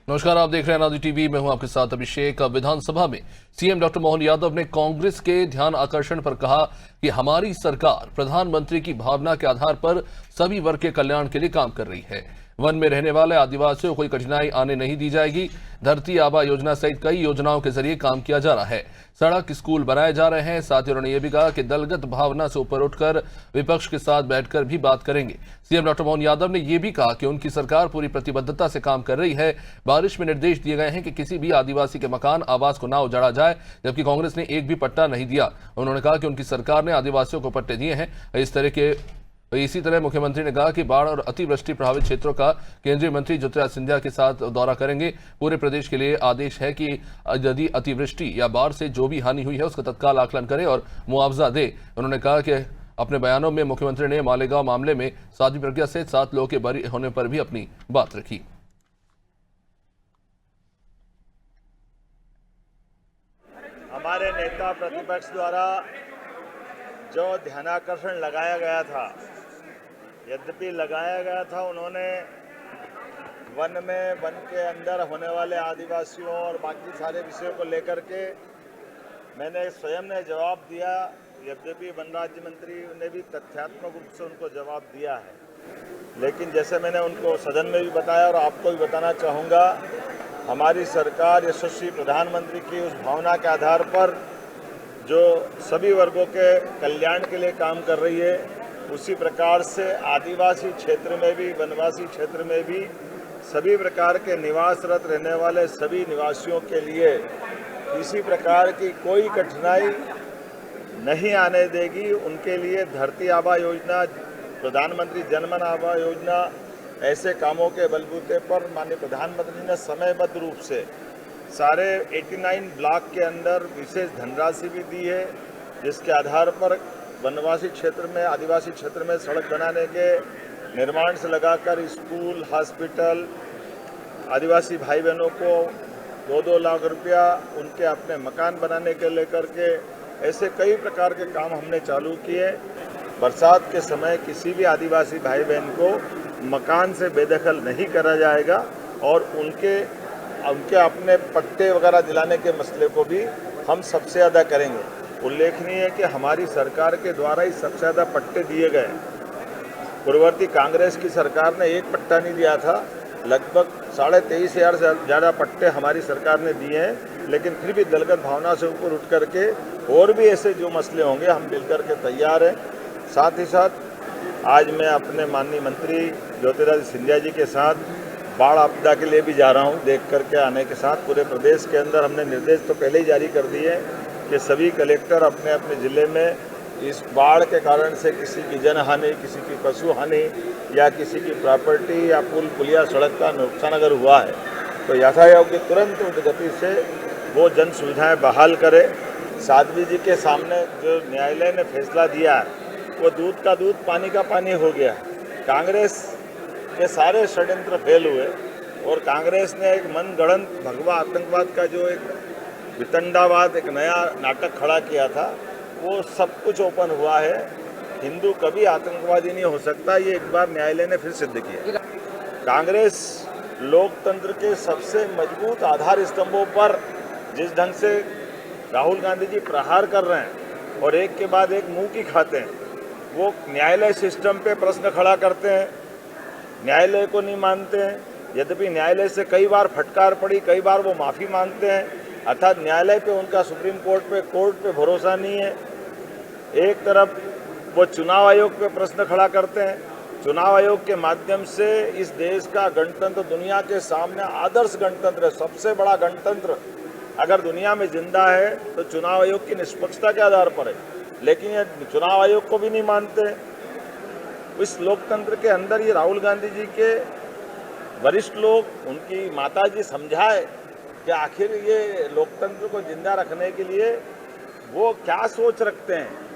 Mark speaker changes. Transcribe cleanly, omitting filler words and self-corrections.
Speaker 1: नमस्कार, आप देख रहे हैं अनादि टीवी। मैं हूं आपके साथ अभिषेक। विधानसभा में सीएम डॉक्टर मोहन यादव ने कांग्रेस के ध्यान आकर्षण पर कहा कि हमारी सरकार प्रधानमंत्री की भावना के आधार पर सभी वर्ग के कल्याण के लिए काम कर रही है। वन में रहने वाले आदिवासियों को कोई कठिनाई आने नहीं दी जाएगी। धरती आबा योजना सहित कई योजनाओं के जरिए काम किया जा रहा है। सड़क, स्कूल बनाए जा रहे हैं। साथ ही उन्होंने यह भी कहा कि दलगत भावना से ऊपर उठकर विपक्ष के साथ बैठकर भी बात करेंगे। सीएम डॉक्टर मोहन यादव ने यह भी कहा कि उनकी सरकार पूरी प्रतिबद्धता से काम कर रही है। बारिश में निर्देश दिए गए हैं कि किसी भी आदिवासी के मकान, आवास को ना उजाड़ा जाए, जबकि कांग्रेस ने एक भी पट्टा नहीं दिया। उन्होंने कहा कि उनकी सरकार ने आदिवासियों को पट्टे दिए हैं। इसी तरह मुख्यमंत्री ने कहा कि बाढ़ और अतिवृष्टि प्रभावित क्षेत्रों का केंद्रीय मंत्री ज्योतिरादित्य सिंधिया के साथ दौरा करेंगे। पूरे प्रदेश के लिए आदेश है कि यदि अतिवृष्टि या बाढ़ से जो भी हानि हुई है उसका तत्काल आकलन करें और मुआवजा दे। उन्होंने कहा कि अपने बयानों में मुख्यमंत्री ने मालेगांव मामले में साध्वी प्रज्ञा से 7 लोगों के बरी होने पर भी अपनी बात रखी।
Speaker 2: हमारे नेता प्रतिपक्ष द्वारा जो ध्यानाकर्षण लगाया गया था, यद्यपि लगाया गया था, उन्होंने वन के अंदर होने वाले आदिवासियों और बाकी सारे विषयों को लेकर के मैंने स्वयं ने जवाब दिया। यद्यपि वन राज्य मंत्री ने भी तथ्यात्मक रूप से उनको जवाब दिया है, लेकिन जैसे मैंने उनको सदन में भी बताया और आपको भी बताना चाहूँगा, हमारी सरकार यशस्वी प्रधानमंत्री की उस भावना के आधार पर जो सभी वर्गों के कल्याण के लिए काम कर रही है, उसी प्रकार से आदिवासी क्षेत्र में भी, वनवासी क्षेत्र में भी सभी प्रकार के निवासरत रहने वाले सभी निवासियों के लिए किसी प्रकार की कोई कठिनाई नहीं आने देगी। उनके लिए धरती आबा योजना, प्रधानमंत्री जनमन आबा योजना, ऐसे कामों के बलबूते पर माननीय प्रधानमंत्री ने समयबद्ध रूप से सारे 89 ब्लॉक के अंदर विशेष धनराशि भी दी है, जिसके आधार पर वनवासी क्षेत्र में, आदिवासी क्षेत्र में सड़क बनाने के निर्माण से लगाकर स्कूल, हॉस्पिटल, आदिवासी भाई बहनों को 2-2 लाख रुपया उनके अपने मकान बनाने के लेकर के ऐसे कई प्रकार के काम हमने चालू किए। बरसात के समय किसी भी आदिवासी भाई बहन को मकान से बेदखल नहीं करा जाएगा और उनके अपने पट्टे वगैरह दिलाने के मसले को भी हम सबसे ज़्यादा करेंगे। उल्लेखनीय है कि हमारी सरकार के द्वारा ही सबसे ज़्यादा पट्टे दिए गए। पूर्ववर्ती कांग्रेस की सरकार ने एक पट्टा नहीं दिया था, लगभग 23,500 से ज़्यादा पट्टे हमारी सरकार ने दिए हैं। लेकिन फिर भी दलगत भावना से ऊपर उठ करके और भी ऐसे जो मसले होंगे हम मिलकर के तैयार हैं। साथ ही साथ आज मैं अपने माननीय मंत्री ज्योतिरादित्य सिंधिया जी के साथ बाढ़ आपदा के लिए भी जा रहा हूं। देख करके आने के साथ पूरे प्रदेश के अंदर हमने निर्देश तो पहले ही जारी कर दिए कि सभी कलेक्टर अपने अपने ज़िले में इस बाढ़ के कारण से किसी की जनहानि, किसी की पशु हानि या किसी की प्रॉपर्टी या पुल पुलिया सड़क का नुकसान अगर हुआ है तो यथायोग की तुरंत गति से वो जन सुविधाएँ बहाल करे। साध्वी जी के सामने जो न्यायालय ने फैसला दिया है वो दूध का दूध, पानी का पानी हो गया। कांग्रेस के सारे षड्यंत्र फेल हुए और कांग्रेस ने एक मनगढ़ंत भगवा आतंकवाद का जो एक वितंडावाद, एक नया नाटक खड़ा किया था, वो सब कुछ ओपन हुआ है। हिंदू कभी आतंकवादी नहीं हो सकता, ये एक बार न्यायालय ने फिर सिद्ध किया। कांग्रेस लोकतंत्र के सबसे मजबूत आधार स्तंभों पर जिस ढंग से राहुल गांधी जी प्रहार कर रहे हैं और एक के बाद एक मुंह की खाते हैं, वो न्यायालय सिस्टम पे प्रश्न खड़ा करते हैं, न्यायालय को नहीं मानते हैं। यद्यपि न्यायालय से कई बार फटकार पड़ी, कई बार वो माफ़ी मांगते हैं, अर्थात न्यायालय पे उनका सुप्रीम कोर्ट पे भरोसा नहीं है। एक तरफ वो चुनाव आयोग पे प्रश्न खड़ा करते हैं। चुनाव आयोग के माध्यम से इस देश का गणतंत्र दुनिया के सामने आदर्श गणतंत्र है, सबसे बड़ा गणतंत्र अगर दुनिया में जिंदा है तो चुनाव आयोग की निष्पक्षता के आधार पर है, लेकिन ये चुनाव आयोग को भी नहीं मानते। इस लोकतंत्र के अंदर ये राहुल गांधी जी के वरिष्ठ लोग, उनकी माताजी समझाए कि आखिर ये लोकतंत्र को जिंदा रखने के लिए वो क्या सोच रखते हैं।